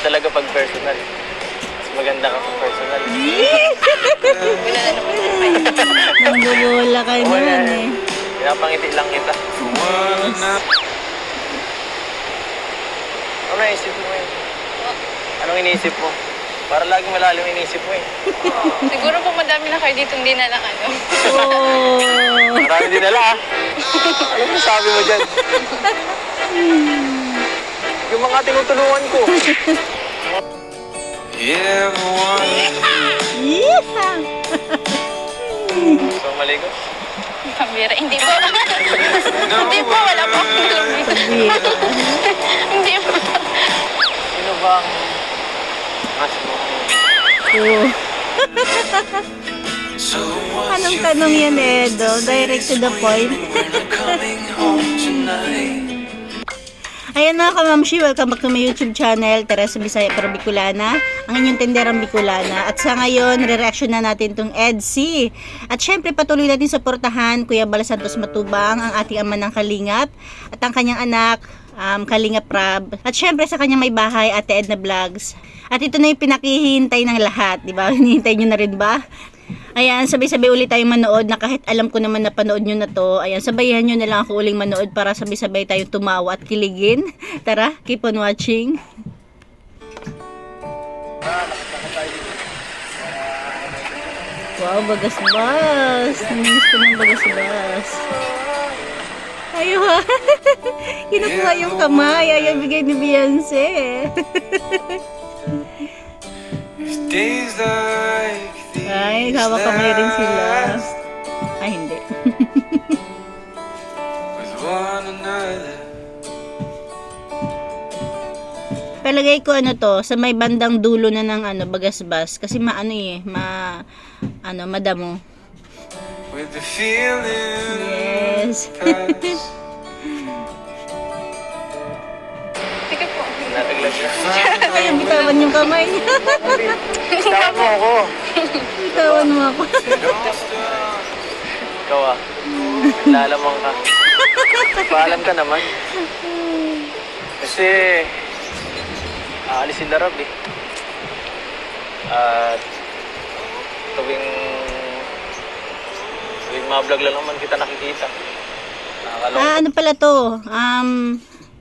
talaga pag personal. Mas maganda ka pag personal. Wala na naman po kayo. Nangbubola ka Okay naman na eh. Pinapangiti lang kita. Ano naisip mo eh? Anong iniisip mo? Para laging malalim yung iniisip mo eh. Siguro po madami na kayo dito hindi na lang ano. Oh. Marami din nala ah. Ano yung sabi mo dyan? Yung mga tinutulungan ko. Yeah. So maligo? Pambira. Hindi po. Hindi po. Wala po akong lambing. Hindi po. Sino bang mas mo? Oh. Anong tanong yan, Edo? Direct to the point. Ayan mga kamamshi, welcome back to my YouTube channel, Teresa Bisaya Pero Bicolana, ang inyong tenderang Bicolana. At sa ngayon, re-reaction na natin tong EDC. At syempre, patuloy natin suportahan Kuya Bala Santos Matubang, ang ating ama ng Kalingap, at ang kanyang anak, Kalingap Rab. At syempre, sa kanyang may bahay, Ate Edna Vlogs. At ito na yung pinakihintay ng lahat, di ba? Hinihintay nyo na rin ba? Ayan, sabay-sabay ulit tayong manood na kahit alam ko naman na panood nyo na to. Ayan, sabayan nyo na lang ako uling manood para sabay-sabay tayong tumawa at kiligin. Tara, keep on watching. Wow, bagas-bas. Naminis ko ng bagas-bas. Ayaw ha. Kinukuha yung kamay. Ayaw bigay ni Beyonce. Ay, hawak kamay rin sila. Ay, hindi. Palagay ko ano to, sa may bandang dulo na ng ano, bagasbas. Kasi maano eh, madamo. Yes. Sige po. Nataglag siya. Ayaw, bitawan yung kamay niya. Bitawan mo ako. Bitawan mo ako. Ikaw ah. Lalamang ka. Paalam ka naman. Kasi aalis si Darab eh. At tuwing ma-vlog lang naman kita nakikita. Nakakalungkot. Ano pala to?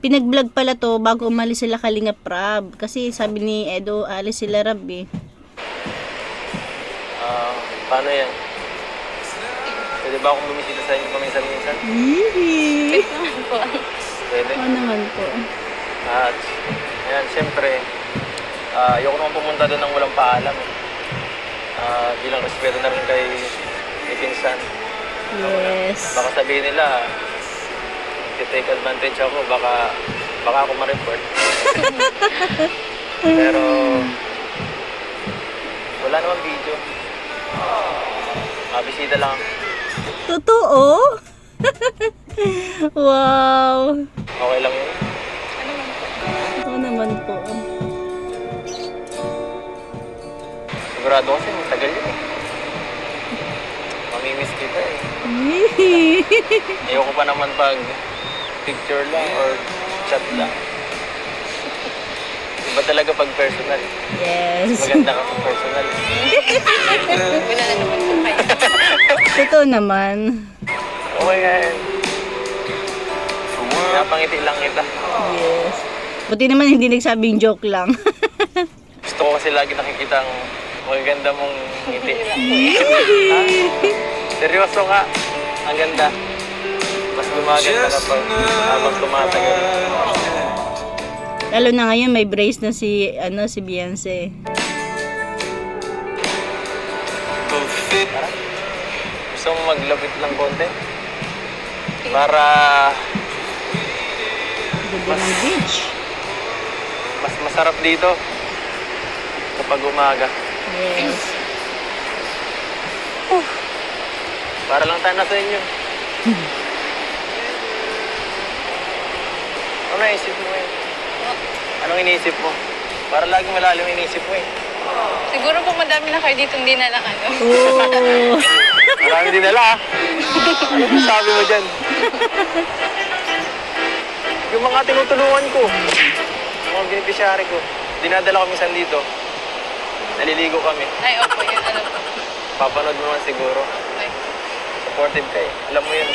Pinag-vlog pala to bago umalis sila Kalingap Rab. Kasi sabi ni Edo, alis sila Rab eh. Paano yan? Pwede ba akong bumisita sa inyo paminsan-minsan? Hihi. Po. Pwede. Oo naman po. At ayan, siyempre, ayoko naman pumunta doon ng walang paalam. Bilang respeto na rin kay pinsan. Yes. Baka sabihin nila, take advantage ako, baka ako ma-report. Pero, wala naman video. Bisita lang. Totoo? Wow. Okay lang yun. Oo naman po. Sigurado kasi matagal yun eh. Mamimiss kita eh. Hihi. Ayoko pa naman pag picture lang or chat lang. Iba talaga pag personal. Yes. Maganda ka pag personal. Wala na naman po kayo. Totoo naman. Okay nga yan. Pinapangiti lang kita. Yes. Buti naman hindi nagsabing joke lang. Gusto ko kasi lagi nakikita ang magaganda mong ngiti. Seryoso nga. Ang ganda. Mas gumaganda kapag habang tumatagal. Lalo na ngayon may brace na si Beyonce. Tara. Gusto mo maglapit lang konti? Para Ganda ng beach. mas masarap dito kapag umaga. Yes. Para lang tayo nasa inyo. Ano naisip mo eh? Anong iniisip mo? Para laging malalim yung iniisip mo eh. Siguro po madami na kayo dito hindi na lang ano. Oh. Marami din nala ah. Ano yung sabi mo dyan? Yung mga tinutulungan ko. Mga beneficiary ko. dinadala ko minsan dito. Naliligo kami. Ay, opo, yun. Ano po? Papanood mo naman siguro. Ay, Supportive ka eh. Alam mo yun.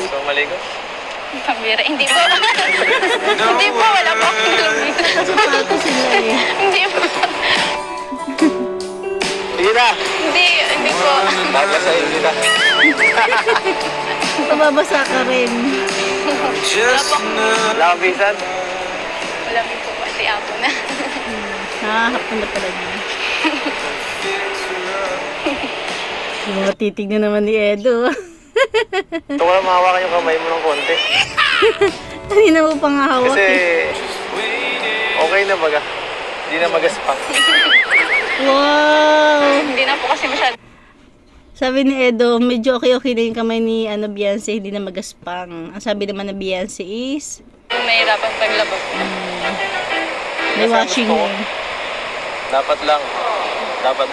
So, maligo? pambira. Hindi po. Hindi po, wala po akong alam. Sapato sila eh. Hindi po. Sige na! Hindi po. Babasahin kita. Mababasa ka rin. Wala po. Wala kang bisan? Wala po kasi ako na. Nakakapon na pala niya. Yung mga titignan naman ni Edo. Ito ko lang mahawakan yung kamay mo ng konti. Kanina mo pang hawak Kasi, eh. okay na baga. Hindi na magaspang. Wow! Hindi na po kasi masyado. Sabi ni Edo, medyo okay na yung kamay ni Beyonce, hindi na magaspang. Ang sabi naman ng Beyonce is, Mahirapan paglabag. may Kasi washing gusto ko, yun. Dapat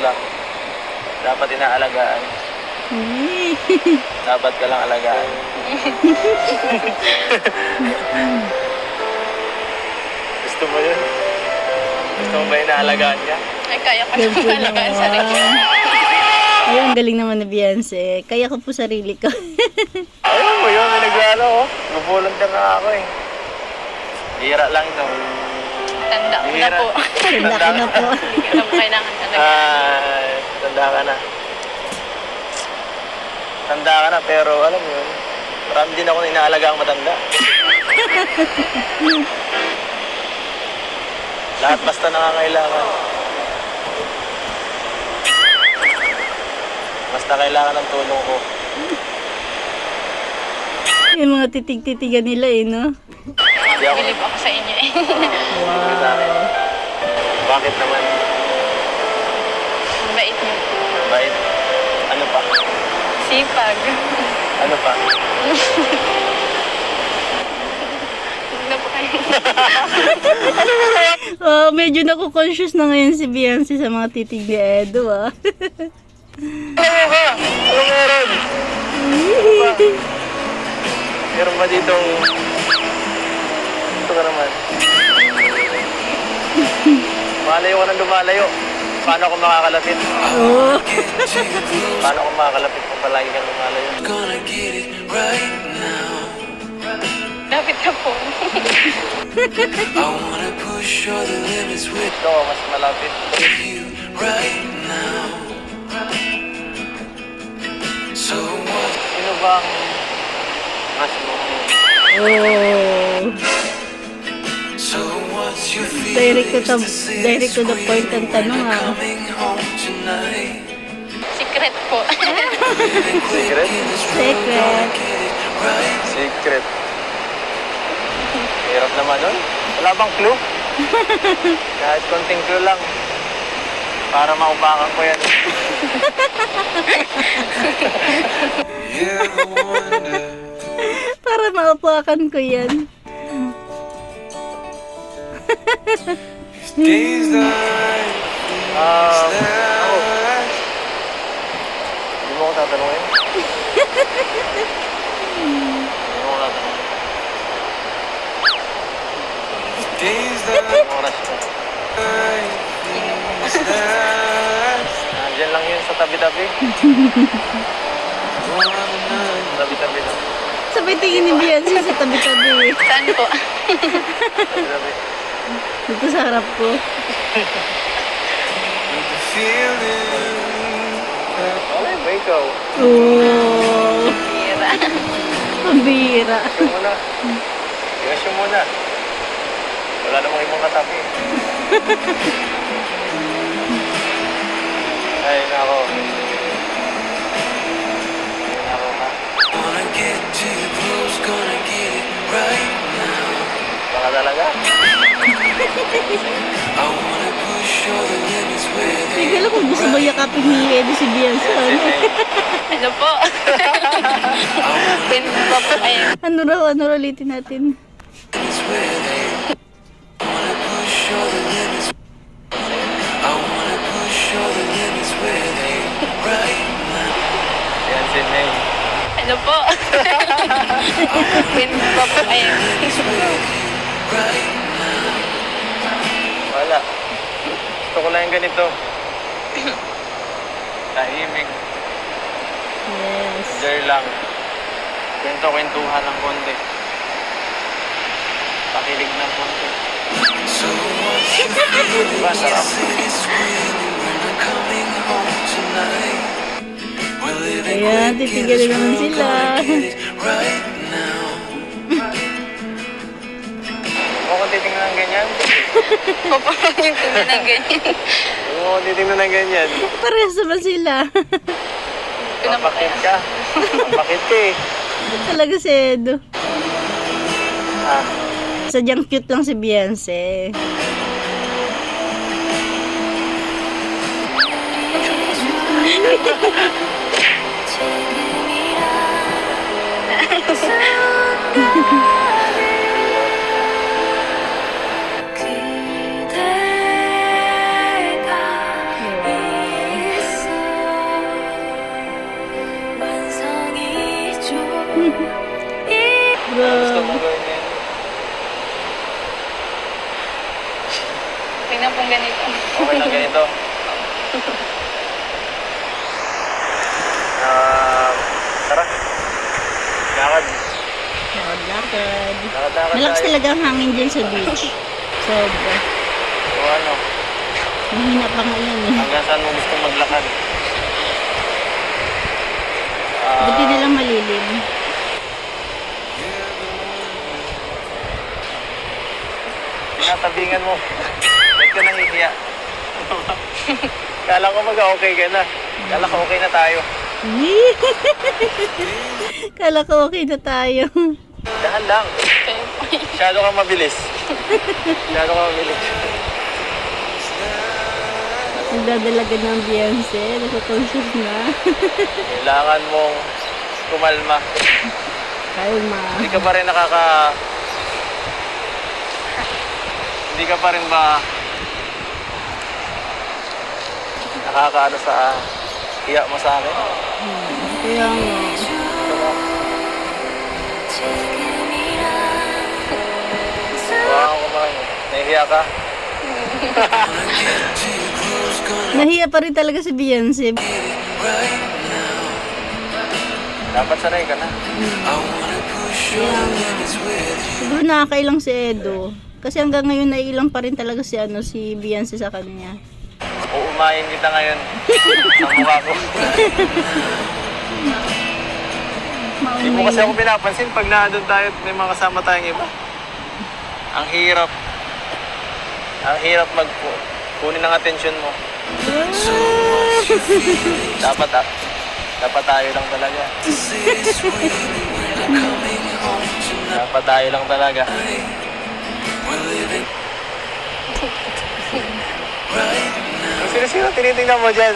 lang. Dapat inaalagaan. Dapat ka lang alagaan. Gusto mo yun? Gusto mo ba inaalagaan niya? Ay, kaya ko Siyempre naman alagaan naman. sarili. Ay, ang galing naman ni Beyonce. Kaya ko po sarili ko. Ayun mo yun, may naglalo oh. Nag-volunteer na ako eh. Hira lang ito. Tanda ko na Bihira. po. Tanda ko na po. Hindi ko na po kailangan talaga. Tanda ka na. Tanda ka na, pero alam mo yun, marami din ako na inaalaga ang matanda. Lahat basta nangangailangan. Basta kailangan ng tulong ko. Yung mga titig-titigan nila eh, no? Hindi ako Bilib ako sa inyo eh. sa akin. Bakit naman? Ang bait niyo. Bait? Ano pa? Sipag. Ano pa? Huwag na po kayo. Oh, medyo naku-conscious na ngayon si Beyonce sa mga titig ni Edo, ah. Ano ka? Ano meron? Meron ba ditong... Ito ka naman. Malayo ka nang lumalayo. Paano ako makakalapit? Oh. Paano ako makakalapit kung palagi kang lumalayo? Dapat ka po. Ito, mas malapit. Sino bang mas mo? Oh. Direct to the point ang tanong, ah. Secret po. Secret? Secret. Secret. Hirap naman nun. Wala bang clue? Kahit konting clue lang. Para maupakan ko yan. Para maupakan ko yan. Ako. Hindi mo ako tatanungin. Hindi mo ako tatanungin. Anong oras ko? Nandiyan lang yun sa tabi-tabi. Tabi-tabi lang. Sabay tingin ni Beyonce sa tabi-tabi. Saan po? Tabi-tabi. Dito sa harap ko. Okay ba ikaw? Oh. Bira. Pambira. Yung muna. Yung muna. Wala namang ibang katabi. Ay, nako. Ay, nako ha. Baka talaga. Tigil ako, gusto ba yakapin ni Edo si Beyonce? Ano po? Pin pa po kayo. Ano raw ulitin natin? Yan si May. Ano po? Pwede ba po kayo? Wala. Gusto ko lang yung ganito. Tahimik. Yes. Enjoy lang. Kwento-kwentuhan ng konti. Pakilig ng konti. Diba, sarap? Ayan, titigil na naman sila. Huwag kong titingnan ng ganyan. Papakan yung tingnan ng ganyan. Huwag kong titingnan ng ganyan. Parehas naman sila. Papakit ka. Papakit ka eh. Talaga si Edo. Ah, Sadyang cute lang si Beyonce. gusto mo gawin yan? Tingnan pong ganito. Okay lang ganito. Tara. Lakad. Lakad-lakad. Lakad-lakad Malakas tayo. talaga ang hangin dyan sa beach. Sobra. O ano, Mahina pa nga yan eh. hanggang saan mo gusto maglakad? Buti na lang malilim. Tinatabingan mo. Ba't ka nahihiya? Kala ko mag-okay ka na. Kala ko okay na tayo. Kala ko okay na tayo. Dahan lang. Masyado kang mabilis. Masyado kang mabilis. Nagdadalaga ng Beyonce. Nasa-conscious na. Kailangan mong kumalma. Kalma. Hindi ka pa rin Hindi ka pa rin ba nakakaano sa hiya mo sa akin? Kaya nga. Wow, kumain. Nahihiya ka? Nahiya pa rin talaga si Beyonce. Dapat sanay ka na. Siguro nakakailang si Edo. Kasi hanggang ngayon naiilang pa rin talaga si Beyonce sa kanya. Uumayin kita ngayon sa mukha ko. Hindi mo kasi ako pinapansin pag naandun tayo at may mga kasama tayong iba. Ang hirap. Ang hirap kunin ang atensyon mo. Dapat tayo lang talaga. Dapat tayo lang talaga. Ang sino-sino tinitingnan mo dyan?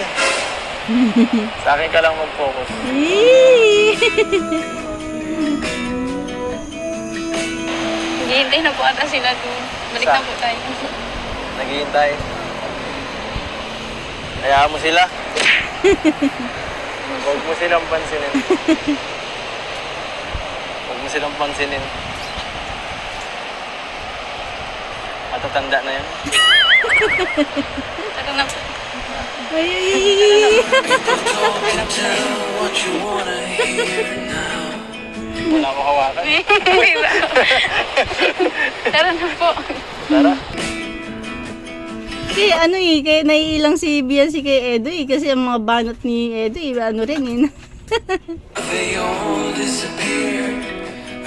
Sa akin ka lang mag-focus. Hihintay na po ata sila doon. Balik na po tayo. Naghihintay. Hayaan mo sila. Huwag mo silang pansinin. Huwag mo silang pansinin. Matatanda na yan. Tara na po. Ay. Wala ko hawakan. Tara na po. Tara. Kaya kaya naiilang si Beyonce kay Edo kasi ang mga banat ni Edo rin They all disappear.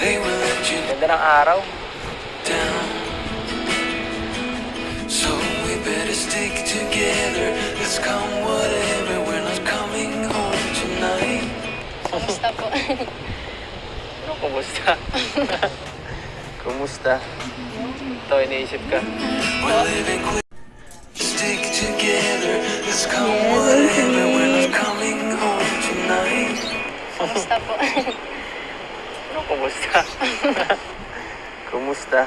They will let you Ganda ng araw. down. So we better stick together. Let's come whatever. We're not coming home tonight. Kamusta po? Ano, kumusta? Kumusta? Ito, iniisip ka. We're living quick. Stick together. Let's come Yes, whatever. sweet. We're not coming home tonight. Kamusta po? Ano, kumusta? Kumusta?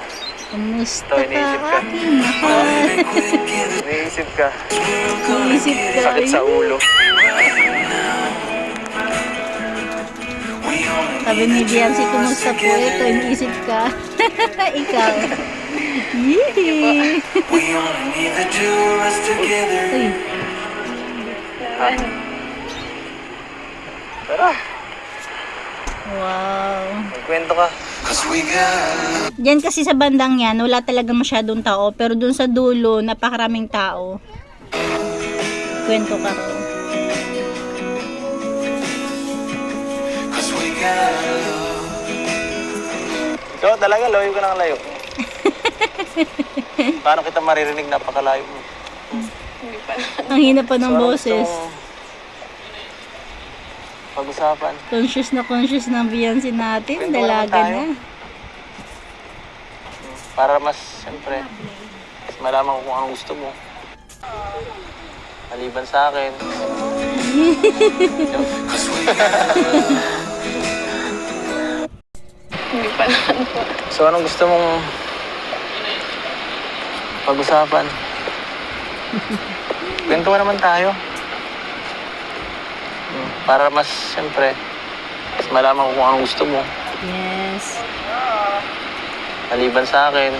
Kamusta Ito, iniisip ka ka. aking mahal? Living quick in the Iniisip ka. world. Gonna Iniisip get ka. it Sakit sa ulo. right now. We Sabi ni Biancy, kumusta po ito? Iniisip ka. Ikaw. Yee! We only need the two of us together. Uy, Tara, wow. magkwento ka. Cause we got Diyan kasi sa bandang yan, wala talaga masyadong tao. Pero dun sa dulo, napakaraming tao. Kwento ka ro. Cause we got love. Ikaw talaga, layo ka ng layo. Paano kita maririnig, napakalayo mo? Hindi pa. Ang hina pa ng So, anong boses. gusto mong pag-usapan. Conscious ng Biancy natin. Kwento naman Dalaga tayo. na. Para mas, siyempre, mas malaman ko kung anong gusto mo. Maliban sa akin. Cause we got Hindi pa naman po. So, anong gusto mong pag-usapan? Kwento ka naman tayo. Para mas, siyempre, mas malaman ko kung anong gusto mo. Yes. Maliban sa akin.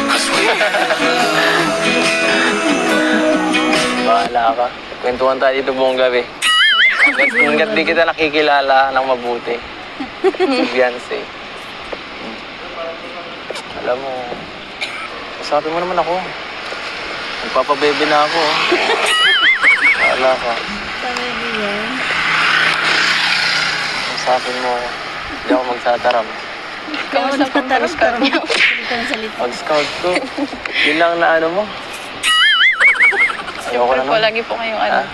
Cause we got Bahala ka. Kwentuhan tayo dito buong gabi. Hanggat di kita nakikilala ng mabuti. Si Beyonce. Alam mo, usapin mo naman ako. Magpapabebe na ako. Bahala ka. Sabi niya. Usapin mo ako. Hindi ako magsataram. Kamusta po ang pag-scout niyo? Salita ng salita. Pag-scout ko, yun lang na ano mo. Ayoko na Siyempre po, nun. lagi po kayong ano. Ha?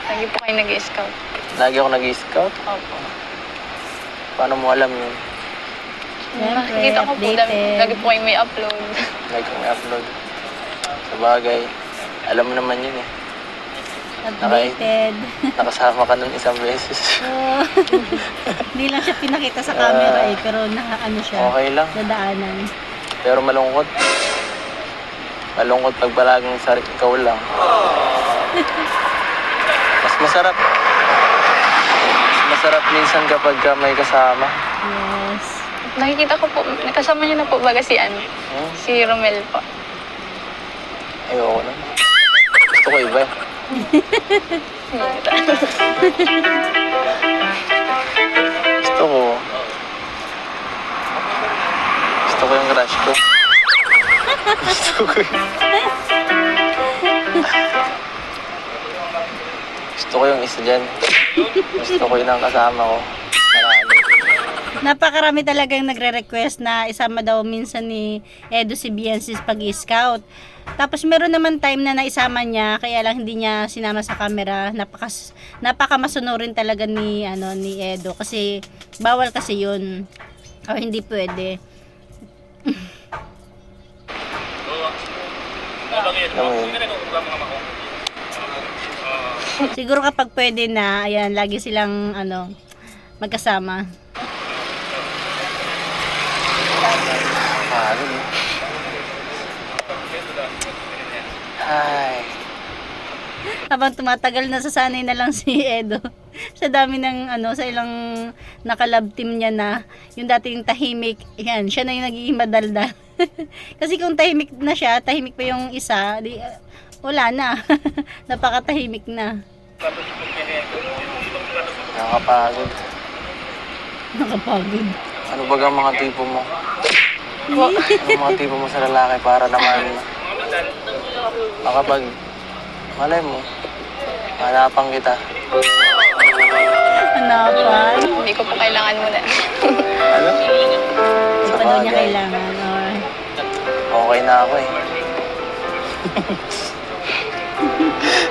Lagi po kayong nag-scout. Lagi ako nag-scout. Opo. Paano mo alam yun? Siyempre, Nakikita ko po, updated. lagi po kayong may upload. Like kung i-upload. Sa bagay, alam mo naman yun eh. Updated. Nakasama ka nun isang beses. Oh. Hindi lang siya pinakita sa camera eh, pero ano siya, Okay lang. nadaanan. Pero malungkot. Malungkot pag palaging ikaw lang. Mas masarap. Mas masarap minsan kapag ka may kasama. Yes. Nakikita ko po, kasama niyo na po baga si ano? Hmm? Si Romel po. Ayoko na. Gusto ko iba eh. Gusto ko. Gusto ko yung crush ko. Gusto ko yung... Gusto ko yung isa dyan. Gusto ko yun ang kasama ko. Marami. Napakarami talagang nagre-request na isama daw minsan ni Edo si Biancy pag-scout. Tapos meron naman time na naisama niya, kaya lang hindi niya sinama sa camera. Napakamasunurin talaga ni ni Edo kasi bawal kasi 'yun. O hindi pwede. Alam mo yun? Siguro kapag pwede na, ayan, lagi silang magkasama. Pagod eh. Ay. Habang tumatagal, nasasanay na lang si Edo. Sa dami ng sa ilang nakalab team niya na yung dating tahimik, yan, siya na yung nagiging madaldal. Kasi kung tahimik na siya, tahimik pa yung isa, di, wala na. Napakatahimik na. Nakakapagod. Nakapagod. Ano ba ang mga tipo mo? Ano mga tipo mo sa lalaki para naman makapag malay mo, hanapan kita. Hanapan? Hindi ko po kailangan muna. Ano? Hindi Sa pa daw niya bagay. kailangan. Or, Okay na ako eh.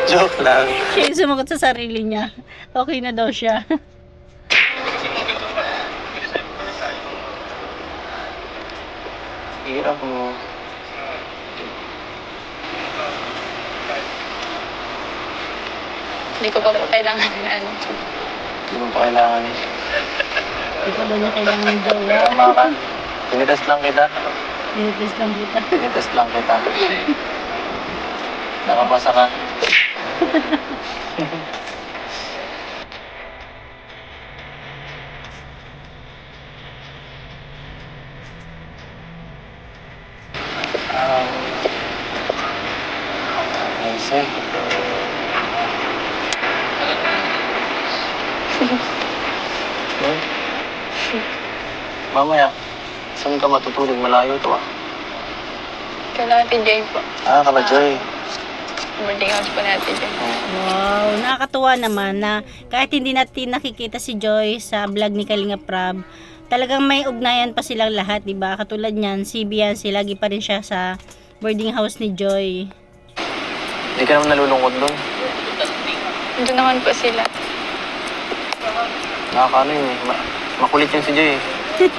Joke lang. siya yung sumagot sa sarili niya. Okay na daw siya. Hirap mo. Hindi ko pa po kailangan ng ano. Hindi mo pa kailangan eh. Hindi pa daw niya kailangan ng jowa. Tama ka. Tinitest lang kita. Tinitest lang kita. Tinitest lang kita. Nakapasa ka. Ay. Mamaya, saan ka matutulog? Malayo to ah. Kailangan Ate Joy po. Ah, Kamajoy. Boarding house po natin Joy. Wow, nakakatuwa naman na kahit hindi natin nakikita si Joy sa vlog ni Kalinga Prab, talagang may ugnayan pa silang lahat, di ba? Katulad niyan, si Biancy, lagi pa rin siya sa boarding house ni Joy. Hindi ka naman nalulungkot doon. Doon naman po sila. Nakakaano yun eh. Makulit yung si Joy eh.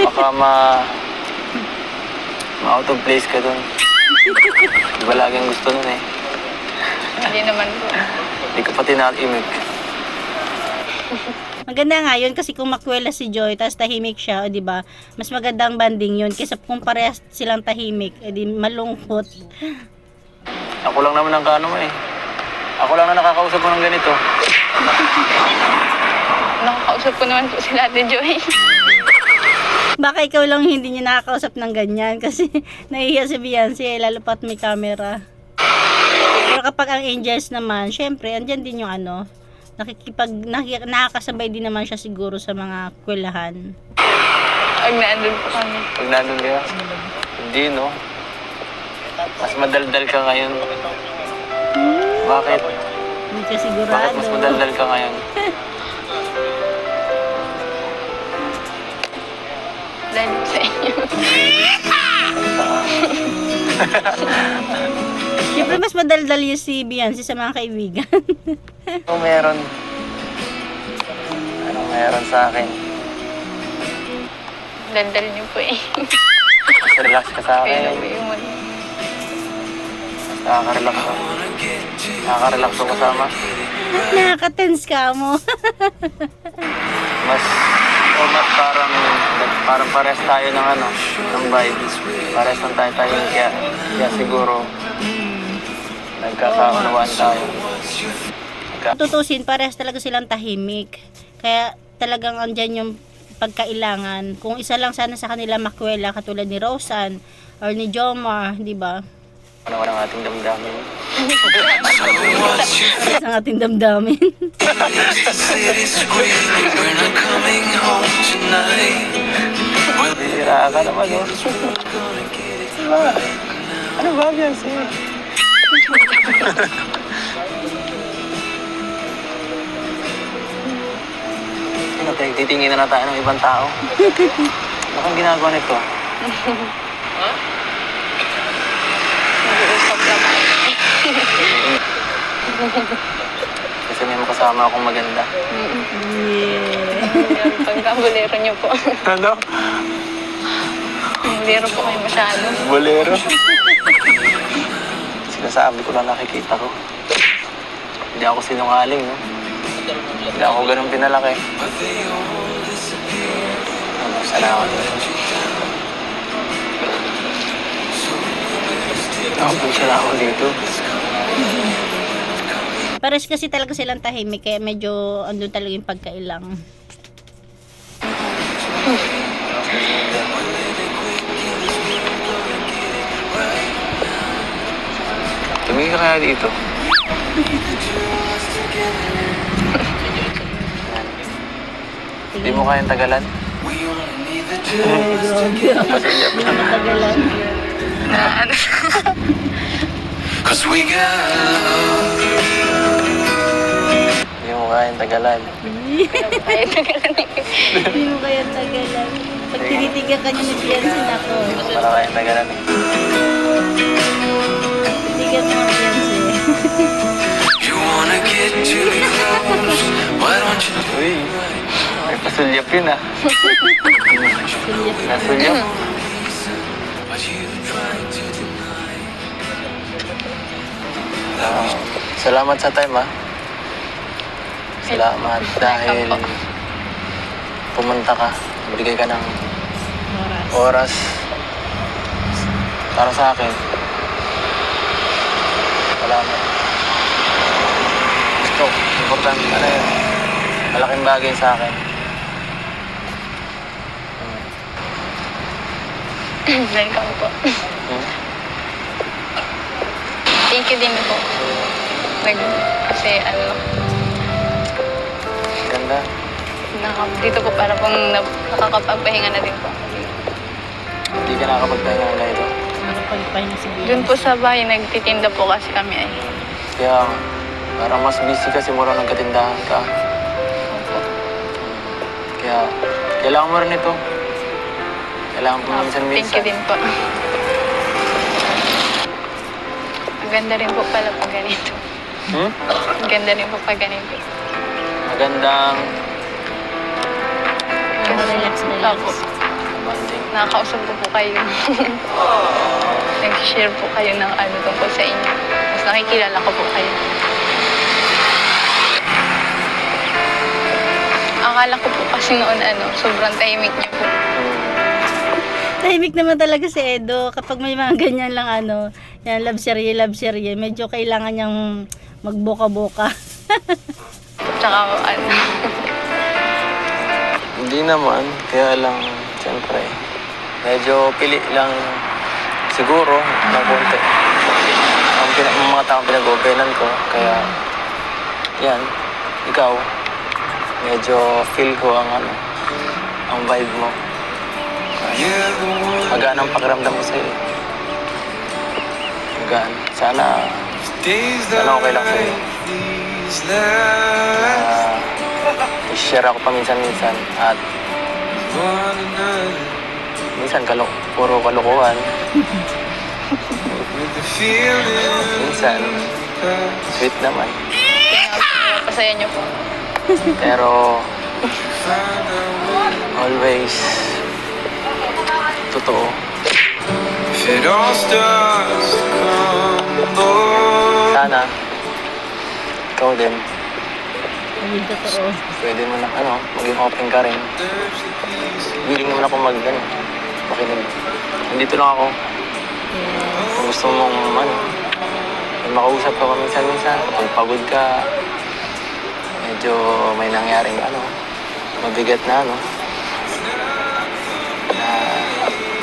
Baka ma-out of place ka doon. Di ba lagi ang gusto nun eh. Hindi naman po. Hindi ka pati na-imig. Maganda nga yun kasi kung makwela si Joy tapos tahimik siya, o di ba? Mas magandang banding yun kaysa kung parehas silang tahimik, edi malungkot. Ako lang naman ang kaano mo eh. Ako lang na nakakausap mo ng ganito. Nakakausap ko naman po sila Ate Joy. Baka ikaw lang hindi niya nakakausap ng ganyan kasi nahihiya si Biancy lalo pat may camera. Pero kapag ang angels naman, syempre andyan din yung ano, nakakasabay din naman siya siguro sa mga kwelahan. Pag naandun po kami. Pag nandun ka, hindi no. Mas madaldal ka ngayon. Bakit? Hindi ka Bakit sigurado. mas madaldal ka ngayon? Dahil po sa inyo. Siyempre mas madaldal yung si Biancy sa mga kaibigan. Ano meron? Anong meron sa akin? Daldal niyo po eh. Mas relax ka sa Kaya akin. po yung ano. Nakaka-relax ka. Nakaka-relax ko kasama. Nakaka-tense ka mo. Mas parang pares tayo ng ano, ng vibe. Pares lang tayo kaya siguro nagkakaunawaan tayo. Tutusin, parehas talaga silang tahimik. Kaya talagang andyan yung pagkailangan. Kung isa lang sana sa kanila makwela katulad ni Rosan or ni Jomar, di ba? Ano ang ating damdamin? Parehas ang ating damdamin. The city screaming, we're not coming home tonight. Bihira ka naman, oh. Ano ba yan siya? Ano tayo? Titingin na tayo ng ibang tao. Ano kang ginagawa nito? Nag-uusap lang po. Kasi may makasama akong maganda. Yeah. Pagka-bolero niyo po. Ano? Bolero po kayo masyado. Bolero. Sinasabi ko na nakikita ko. Hindi ako sinungaling, no? Hindi ako ganun pinalaki. Salamat. Nakapagsyala ako dito. Pares kasi talaga silang tahimik kaya medyo andun talaga yung pagkailang. Tumingin ka kaya dito. Hindi mo kayang tagalan? Pasilya pa. Matagalan. Cause we got love. Hindi mo kayang tagalan. Kaya tagalan eh. Hindi mo kaya tagalan. Pag tinitigan ka niya ni Biancy, nako. Wala kayang tagalan eh. Titigan mo ang Biancy. You wanna get too close. Why don't you do Uy, may pasulyap yun ah. Nasulyap. what you trying to deny? Salamat sa time ah. Salamat dahil pumunta ka. Bigay ka ng oras para sa akin. Salamat. Gusto, importante ano yun. Malaking bagay sa akin. Welcome po. Hmm? Thank you din po. Kasi Ganda. dito po para pong nakakapagpahinga na din po. Hindi ka nakakapagpahinga ng ganito. Nakapagpahinga si Bianca. Doon po sa bahay, nagtitinda po kasi kami ay. Kaya parang mas busy kasi mula nagkatindahan ka. Opo. Kaya kailangan mo rin ito. Kailangan mo Thank minsan-minsan. you din po. Ang ganda rin po pala pag ganito. Hmm? Ang ganda rin po pag ganito. Magandang Relax, relax. Opo. bonding. Nakakausap ko po kayo. Nag-share po kayo ng tungkol sa inyo. Mas nakikilala ko po kayo. Akala ko po kasi noon sobrang tahimik niyo po. Tahimik naman talaga si Edo. Kapag may mga ganyan lang yan, love serye, medyo kailangan niyang magboka-boka. Tsaka Hindi naman. Kaya lang, siyempre, medyo pili lang siguro ng konti. Ang mga taong pinag-openan ko. Kaya, yan, ikaw, medyo feel ko ang vibe mo. You're the one Magaan ang pakiramdam mo sa'yo. Magaan. Sana days Sana okay lang sa'yo. like these last i-share ako paminsan-minsan at one another minsan puro kalokohan. with the feeling Minsan, past. sweet naman. pinapasaya niyo po. Pero Find out always totoo. if it all starts to crumble. Sana ikaw din, Ayun, totoo. pwede mo na maging open ka rin. There's the peace. Willing naman ako makinig. Nandito lang ako. Yes. Kung gusto mong may makausap ka minsan-minsan, kapag pagod ka, medyo may nangyaring mabigat na na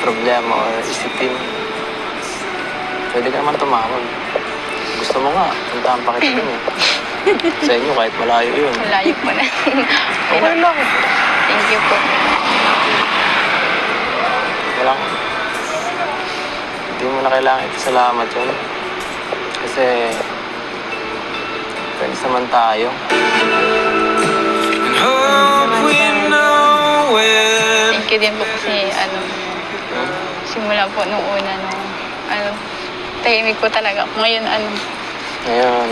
problema or isipin, pwede ka naman tumawag. Gusto mo nga, puntahan pa kita dun eh. Sa inyo, kahit malayo yun. Malayo po na. Okay lang. Thank you po. Walang, hindi mo na kailangan salamat yun. Kasi, friends naman tayo. And hope we know when Thank you din po kasi simula po nung una tahimik po talaga. Ngayon Ngayon,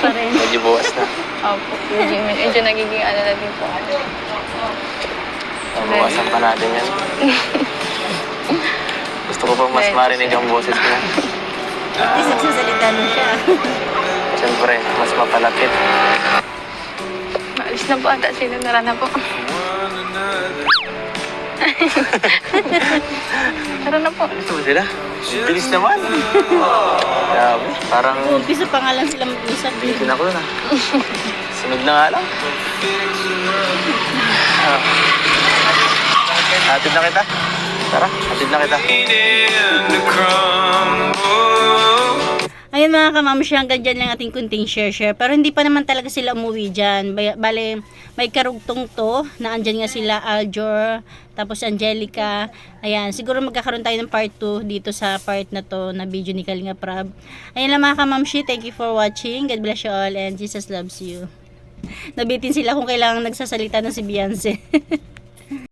Pa rin. medyo bukas na. opo, medyo nagiging na din po. Nabukasan pa natin yan. Gusto ko pang mas marinig ang boses mo. At least nagsasalita na siya. Siyempre, mas mapalapit. Maalis na po ata sila, nara na po. one another. Tara na po. Ito ba sila? Bilis naman. Grabe, parang Umpisa pa nga lang sila mag-usap. bitin ako na. Sunod na nga lang. Hatid na kita. Tara, hatid na kita. Needing to crumble. Ayun mga kamamshi, hanggang dyan lang ating kunting share. Pero hindi pa naman talaga sila umuwi dyan. Bale, may karugtong to na andyan nga sila Aljor, tapos Angelica. Ayan, siguro magkakaroon tayo ng part 2 dito sa part na to na video ni Kalinga Prab. Ayun lang mga kamamshi, thank you for watching. God bless you all and Jesus loves you. Nabitin sila kung kailangan nagsasalita na si Beyonce.